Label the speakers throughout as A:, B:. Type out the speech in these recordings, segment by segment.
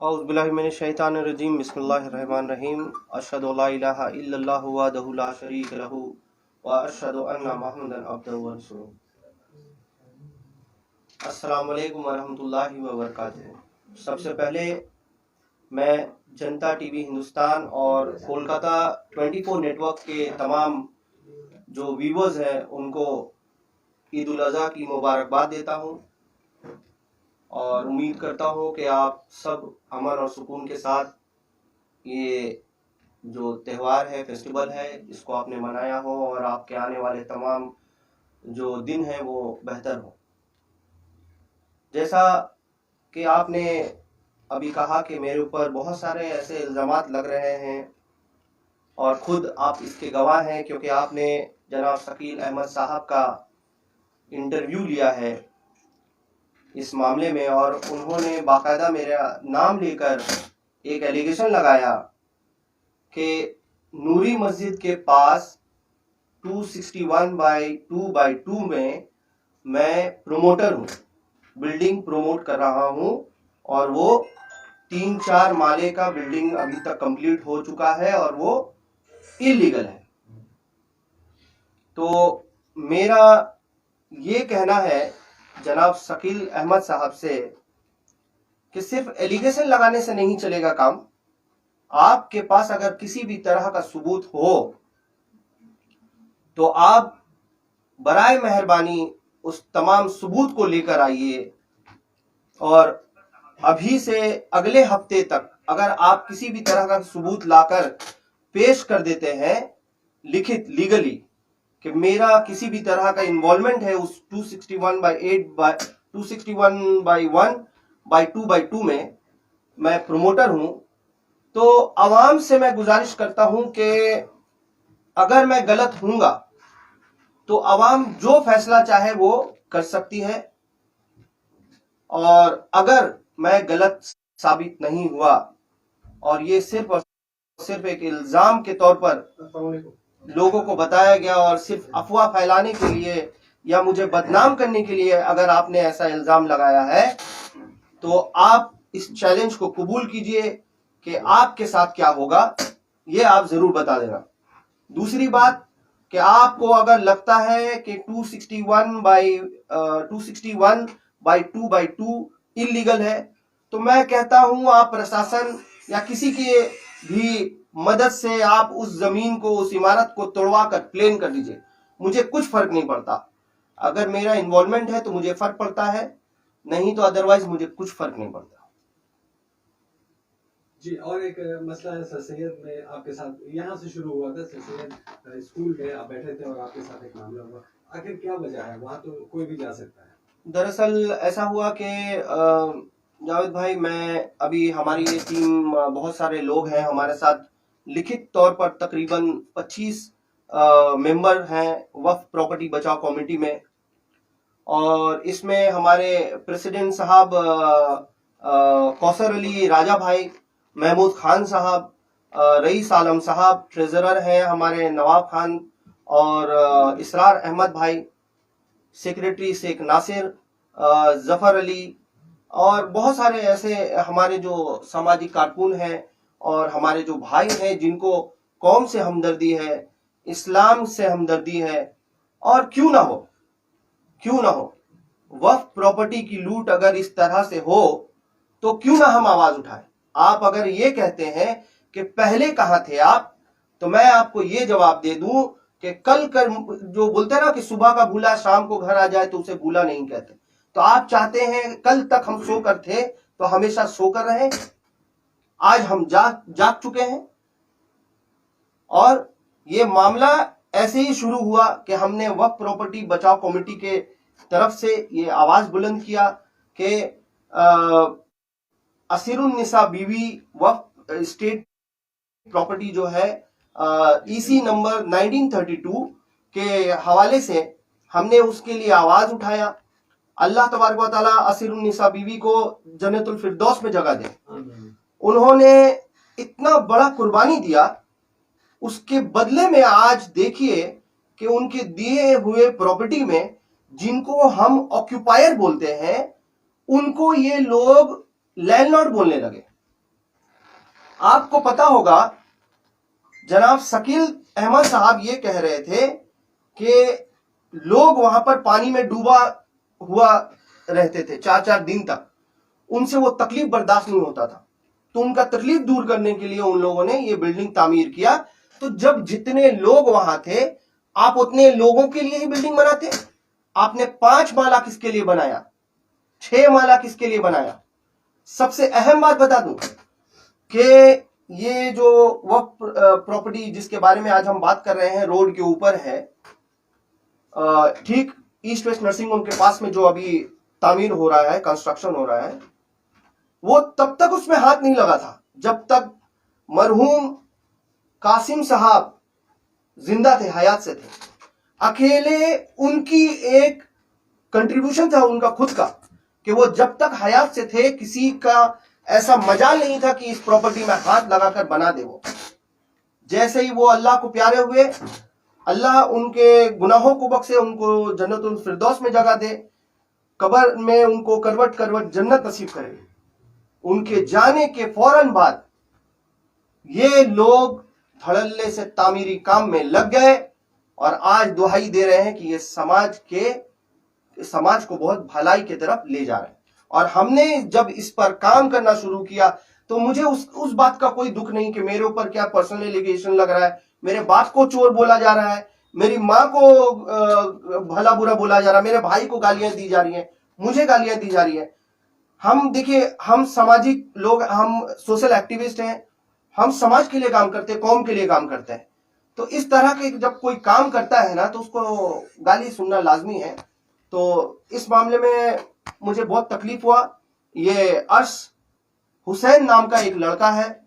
A: औज़ुबिल्लाहिमिनश्शैतानिर्रजीम बिस्मिल्लाहिर्रहमानिर्रहीम अशहदु अल्ला इलाहा इल्लल्लाहु वहदहु ला शरीका लहु व अशहदु अन्ना मुहम्मदन अब्दुहु व रसूलुहु। अस्सलामु अलैकुम वरहमतुल्लाहि व बरकातुहू। सबसे पहले मैं जनता टीवी हिंदुस्तान और कोलकाता 24 नेटवर्क के तमाम जो व्यूवर्स हैं उनको ईद उल अज़हा की मुबारकबाद देता हूँ और उम्मीद करता हूँ कि आप सब अमन और सुकून के साथ ये जो त्यौहार है, फेस्टिवल है, इसको आपने मनाया हो और आपके आने वाले तमाम जो दिन हैं वो बेहतर हो। जैसा कि आपने अभी कहा कि मेरे ऊपर बहुत सारे ऐसे इल्ज़ामात लग रहे हैं और ख़ुद आप इसके गवाह हैं, क्योंकि आपने जनाब शकील अहमद साहब का इंटरव्यू लिया है इस मामले में और उन्होंने बाकायदा मेरा नाम लेकर एक एलिगेशन लगाया कि नूरी मस्जिद के पास 261/2/2 में मैं प्रोमोटर हूँ, बिल्डिंग प्रमोट कर रहा हूँ और वो 3-4 माले का बिल्डिंग अभी तक कंप्लीट हो चुका है और वो इलीगल है। तो मेरा ये कहना है जनाब शकील अहमद साहब से कि सिर्फ एलिगेशन लगाने से नहीं चलेगा काम। आपके पास अगर किसी भी तरह का सबूत हो तो आप बराए मेहरबानी उस तमाम सबूत को लेकर आइए और अभी से अगले हफ्ते तक अगर आप किसी भी तरह का सबूत लाकर पेश कर देते हैं लिखित लीगली कि मेरा किसी भी तरह का इन्वॉल्वमेंट है उस 261/1/2/2 में, मैं प्रोमोटर हूं, तो आवाम से मैं गुजारिश करता हूं कि अगर मैं गलत हूंगा तो आवाम जो फैसला चाहे वो कर सकती है और अगर मैं गलत साबित नहीं हुआ और ये सिर्फ और सिर्फ एक इल्जाम के तौर पर लोगों को बताया गया और सिर्फ अफवाह फैलाने के लिए या मुझे बदनाम करने के लिए अगर आपने ऐसा इल्जाम लगाया है तो आप इस चैलेंज को कबूल कीजिए कि आपके साथ क्या होगा, ये आप जरूर बता देना। दूसरी बात कि आपको अगर लगता है कि 261/2/2 इलीगल है तो मैं कहता हूं आप प्रशासन या किसी के भी मदद से आप उस जमीन को, उस इमारत को तोड़वा कर प्लेन कर दीजिए, मुझे कुछ फर्क नहीं पड़ता। अगर मेरा इन्वॉल्वमेंट है तो मुझे फर्क पड़ता है, नहीं तो अदरवाइज मुझे कुछ फर्क नहीं पड़ता।
B: जी, और एक मसला है सर सैयद में आपके साथ यहाँ से शुरू हुआ था। सर सैयद स्कूल में आप बैठे थे और आपके साथ एक मामला हुआ, आखिर क्या वजह है? वहाँ तो कोई भी जा सकता है।
A: दरअसल ऐसा हुआ कि जावेद भाई, मैं अभी हमारी ये टीम बहुत सारे लोग हैं हमारे साथ, लिखित तौर पर तकरीबन 25 मेंबर हैं वक्फ प्रॉपर्टी बचाओ कमेटी में और इसमें हमारे प्रेसिडेंट साहब कौसर अली राजा भाई, महमूद खान साहब, रईस आलम साहब, ट्रेजरर हैं हमारे नवाब खान और इसरार अहमद भाई, सेक्रेटरी शेख नासिर, जफर अली और बहुत सारे ऐसे हमारे जो सामाजिक कारकुन हैं और हमारे जो भाई हैं जिनको कौम से हमदर्दी है, इस्लाम से हमदर्दी है। और क्यों ना हो वक्फ प्रॉपर्टी की लूट अगर इस तरह से हो तो क्यों ना हम आवाज उठाएं। आप अगर ये कहते हैं कि पहले कहां थे आप, तो मैं आपको ये जवाब दे दूं कि कल कर जो बोलते हैं ना कि सुबह का भूला शाम को घर आ जाए तो उसे भूला नहीं कहते, तो आप चाहते हैं कल तक हम सोकर थे तो हमेशा सोकर रहे। आज हम जाग चुके हैं और ये मामला ऐसे ही शुरू हुआ कि हमने वक्फ प्रॉपर्टी बचाओ कमेटी के तरफ से ये आवाज बुलंद किया कि असीरुन्निसा बीवी वक्फ स्टेट प्रॉपर्टी जो है ईसी नंबर 1932 के हवाले से हमने उसके लिए आवाज उठाया। अल्लाह तबारक व तआला असीरुन्निसा बीवी को जन्नतुल फिरदौस में जगह दे। उन्होंने इतना बड़ा कुर्बानी दिया, उसके बदले में आज देखिए कि उनके दिए हुए प्रॉपर्टी में जिनको हम ऑक्यूपायर बोलते हैं उनको ये लोग लैंडलॉर्ड बोलने लगे। आपको पता होगा जनाब शकील अहमद साहब ये कह रहे थे कि लोग वहां पर पानी में डूबा हुआ रहते थे 4-4 दिन तक, उनसे वो तकलीफ बर्दाश्त नहीं होता था, तो उनका तकलीफ दूर करने के लिए उन लोगों ने ये बिल्डिंग तामीर किया। तो जब जितने लोग वहां थे, आप उतने लोगों के लिए ही बिल्डिंग बनाते। आपने 5 माला किसके लिए बनाया, 6 माला किसके लिए बनाया? सबसे अहम बात बता दूं कि ये जो वक्फ प्रॉपर्टी जिसके बारे में आज हम बात कर रहे हैं, रोड के ऊपर है, ठीक ईस्ट वेस्ट नर्सिंग होम के पास में जो अभी तामीर हो रहा है, कंस्ट्रक्शन हो रहा है, वो तब तक उसमें हाथ नहीं लगा था जब तक मरहूम कासिम साहब जिंदा थे, हयात से थे। अकेले उनकी एक कंट्रीब्यूशन था उनका खुद का, कि वो जब तक हयात से थे किसी का ऐसा मजाल नहीं था कि इस प्रॉपर्टी में हाथ लगाकर बना दे। वो जैसे ही वो अल्लाह को प्यारे हुए, अल्लाह उनके गुनाहों को बख्शे, उनको जन्नतुल फिरदौस में जगह दे, कब्र में उनको करवट करवट जन्नत नसीब करे। उनके जाने के फौरन बाद ये लोग धड़ल्ले से तामीरी काम में लग गए और आज दुहाई दे रहे हैं कि ये समाज को बहुत भलाई की तरफ ले जा रहे हैं। और हमने जब इस पर काम करना शुरू किया तो मुझे उस बात का कोई दुख नहीं कि मेरे ऊपर क्या पर्सनल एलिगेशन लग रहा है, मेरे बाप को चोर बोला जा रहा है, मेरी माँ को भला बुरा बोला जा रहा है, मेरे भाई को गालियां दी जा रही हैं, मुझे गालियां दी जा रही हैं। हम देखिए, हम सामाजिक लोग, हम सोशल एक्टिविस्ट हैं, हम समाज के लिए काम करते हैं, कौम के लिए काम करते हैं। तो इस तरह के जब कोई काम करता है ना तो उसको गाली सुनना लाजमी है। तो इस मामले में मुझे बहुत तकलीफ हुआ। ये अर्श हुसैन नाम का एक लड़का है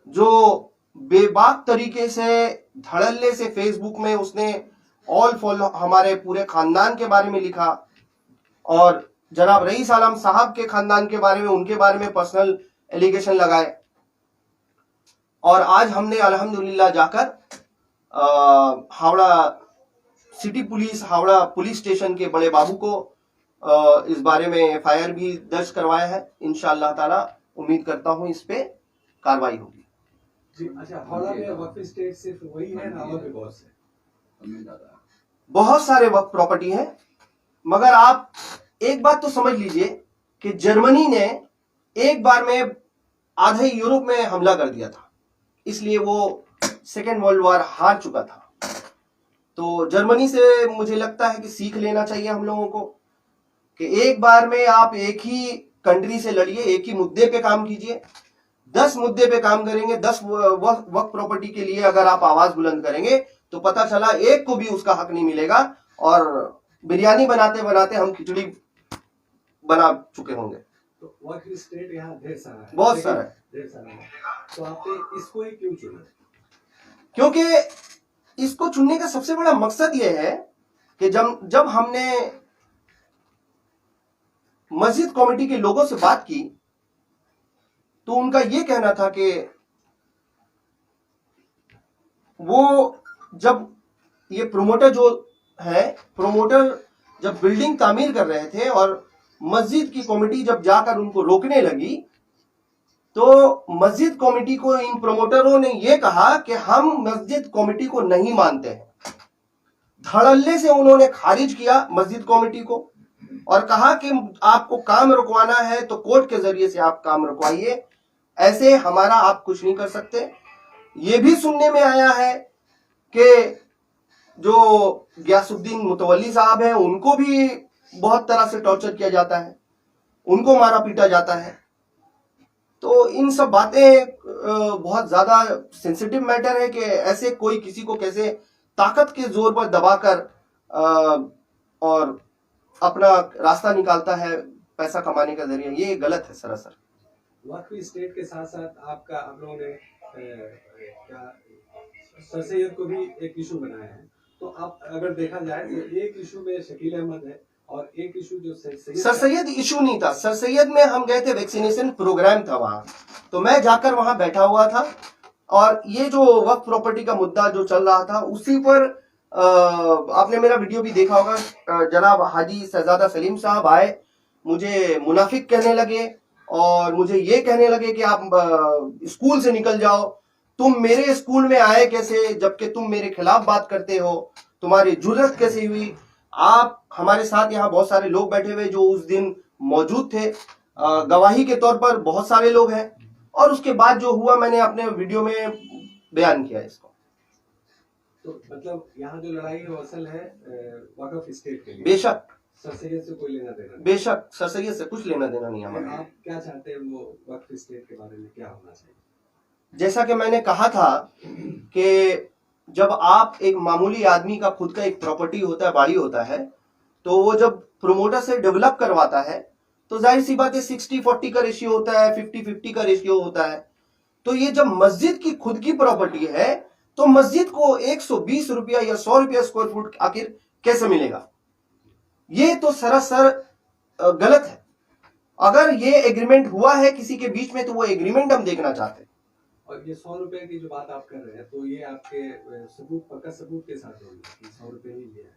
A: जो बेबाक तरीके से धड़ल्ले से फेसबुक में उसने ऑल फॉलो हमारे पूरे खानदान के बारे में लिखा और जनाब रईस आलम साहब के खानदान के बारे में, उनके बारे में पर्सनल एलिगेशन लगाए। और आज हमने अल्हम्दुलिल्लाह जाकर Howrah city police, Howrah police station के बड़े बाबू को इस बारे में एफआईआर भी दर्ज करवाया है। इंशाअल्लाह ताला उम्मीद करता हूं इस पे कार्रवाई होगी।
B: जी अच्छा, हावड़ा में वक्फ स्टेट सिर्फ वही है ना और भी बहुत से?
A: बहुत सारे वक्फ प्रॉपर्टी हैं, मगर आप एक बात तो समझ लीजिए कि जर्मनी ने एक बार में आधे यूरोप में हमला कर दिया था, इसलिए वो सेकेंड वर्ल्ड वॉर हार चुका था। तो जर्मनी से मुझे लगता है कि सीख लेना चाहिए हम लोगों को कि एक बार में आप एक ही कंट्री से लड़िए, एक ही मुद्दे पे काम कीजिए। 10 मुद्दे पे काम करेंगे, 10 वक्फ प्रॉपर्टी के लिए अगर आप आवाज बुलंद करेंगे तो पता चला एक को भी उसका हक नहीं मिलेगा और बिरयानी बनाते बनाते हम खिचड़ी बना चुके होंगे।
B: तो वक्फ स्टेट यहाँ ढेर सारा है,
A: बहुत सारा है,
B: ढेर सारा है। तो आपने इसको ही क्यों चुना?
A: क्योंकि इसको चुनने का सबसे बड़ा मकसद यह है कि जब हमने मस्जिद कमेटी के लोगों से बात की तो उनका यह कहना था कि वो जब ये प्रोमोटर जो है, प्रोमोटर जब बिल्डिंग तामीर कर रहे थे और मस्जिद की कमेटी जब जाकर उनको रोकने लगी तो मस्जिद कमेटी को इन प्रोमोटरों ने यह कहा कि हम मस्जिद कमेटी को नहीं मानते हैं। धड़ल्ले से उन्होंने खारिज किया मस्जिद कमेटी को और कहा कि आपको काम रुकवाना है तो कोर्ट के जरिए से आप काम रुकवाइए, ऐसे हमारा आप कुछ नहीं कर सकते। ये भी सुनने में आया है कि जो गयासुद्दीन मुतवल्ली साहब हैं उनको भी बहुत तरह से टॉर्चर किया जाता है, उनको मारा पीटा जाता है। तो इन सब बातें बहुत ज्यादा सेंसिटिव मैटर है कि ऐसे कोई किसी को कैसे ताकत के जोर पर दबाकर और अपना रास्ता निकालता है पैसा कमाने का जरिया, ये गलत है सरासर।
B: वक्फ स्टेट के साथ साथ आपका आप लोगों ने सर सैयद को भी एक इशू बनाया है। तो आप अगर देखा जाए तो एक इशू में शकील अहमद है और एक इशू जो सर
A: सैयद इशू नहीं था। सर सैयद में हम गए थे, वैक्सीनेशन प्रोग्राम था वहां, तो मैं जाकर वहां बैठा हुआ था और ये जो वक्फ प्रॉपर्टी का मुद्दा जो चल रहा था उसी पर आपने मेरा वीडियो भी देखा होगा। जनाब हाजी शहजादा सलीम साहब आए, मुझे मुनाफिक कहने लगे और मुझे ये कहने लगे कि आप स्कूल से निकल जाओ, तुम मेरे स्कूल में आए कैसे जबकि तुम मेरे खिलाफ बात करते हो, तुम्हारी जुर्रत कैसे हुई। आप हमारे साथ यहाँ बहुत सारे लोग बैठे हुए जो उस दिन मौजूद थे, गवाही के तौर पर बहुत सारे लोग हैं, और उसके बाद जो हुआ मैंने अपने वीडियो में बयान किया इसको।
B: तो मतलब यहाँ जो लड़ाई है वो असल है वक्फ स्टेट के लिए।
A: बेशक
B: सर सैयद से कोई लेना देना नहीं।
A: बेशक सर सैयद से कुछ लेना देना नहीं हमारा।
B: आप क्या चाहते हैं वो वक्फ स्टेट के बारे में क्या होना चाहिए?
A: जैसा कि मैंने कहा था कि जब आप एक मामूली आदमी का खुद का एक प्रॉपर्टी होता है, बाड़ी होता है, तो वो जब प्रोमोटर से डेवलप करवाता है तो जाहिर सी बात है 60-40 का रेशियो होता है, 50-50 का रेशियो होता है। तो ये जब मस्जिद की खुद की प्रॉपर्टी है तो मस्जिद को 120 रुपया या 100 रुपया स्क्वायर फुट आखिर कैसे मिलेगा? ये तो सरासर गलत है। अगर ये एग्रीमेंट हुआ है किसी के बीच में तो वो एग्रीमेंट हम देखना चाहते हैं।
B: और ये 100 रुपए की जो बात आप कर रहे हैं तो ये आपके सबूत, पक्का सबूत के साथ होगी कि 100 रुपए ही लिया है?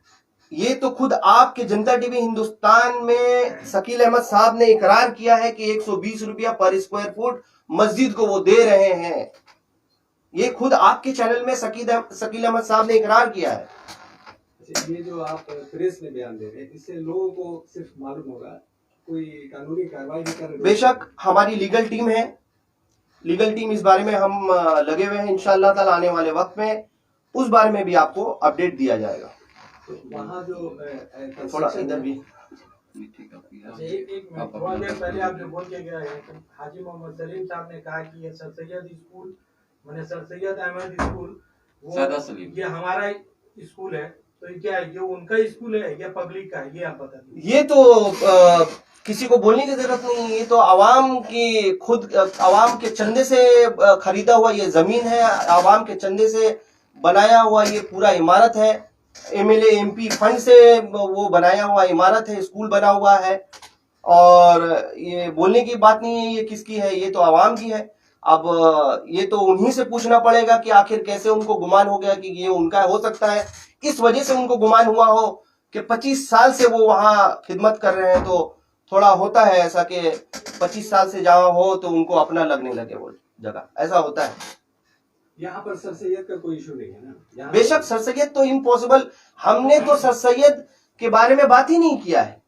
A: ये तो खुद आपके जनता टीवी हिंदुस्तान में शकील अहमद साहब ने इकरार किया है कि 120 रुपया पर स्क्वायर फुट मस्जिद को वो दे रहे हैं। ये खुद आपके चैनल में शकील अहमद साहब ने इकरार किया है।
B: ये जो आप प्रेस में बयान दे रहे हैं इससे लोगों को सिर्फ मालूम होगा, कोई कानूनी कार्रवाई भी कर रहे हैं?
A: बेशक हमारी लीगल टीम है, लीगल टीम इस बारे में हम लगे हुए हैं। इंशाअल्लाह ताला आने वाले वक्त में उस बारे में भी आपको अपडेट दिया जाएगा।
B: तो वहाँ जो
A: थोड़ा इधर भी
C: एक मिनट, थोड़ा देर पहले आप जो बोल के गए हैं कि हाजी मोहम्मद सलीम साहब ने कहा कि ये सर सैयद स्कूल, मैंने सर सैयद अहमद स्कूल, वो ये हमारा स्कूल है, तो ये क्या है, ये उनका स्कूल है या पब्लिक का है, ये आप बता दीजिए।
A: ये तो किसी को बोलने की जरूरत नहीं है, ये तो आवाम की खुद आवाम के चंदे से खरीदा हुआ ये जमीन है, आवाम के चंदे से बनाया हुआ ये पूरा इमारत है, एमएलए एमपी फंड से वो बनाया हुआ इमारत है, स्कूल बना हुआ है। और ये बोलने की बात नहीं है ये किसकी है, ये तो आवाम की है। अब ये तो उन्हीं से पूछना पड़ेगा कि आखिर कैसे उनको गुमान हो गया कि ये उनका हो सकता है। इस वजह से उनको गुमान हुआ हो कि 25 साल से वो वहां खिदमत कर रहे हैं, तो थोड़ा होता है ऐसा कि 25 साल से जहां हो तो उनको अपना लगने लगे वो जगह, ऐसा होता है।
B: यहाँ पर सर सैयद का कोई इशू नहीं है ना?
A: बेशक सर सैयद तो इम्पॉसिबल, हमने तो सर सैयद के बारे में बात ही नहीं किया है।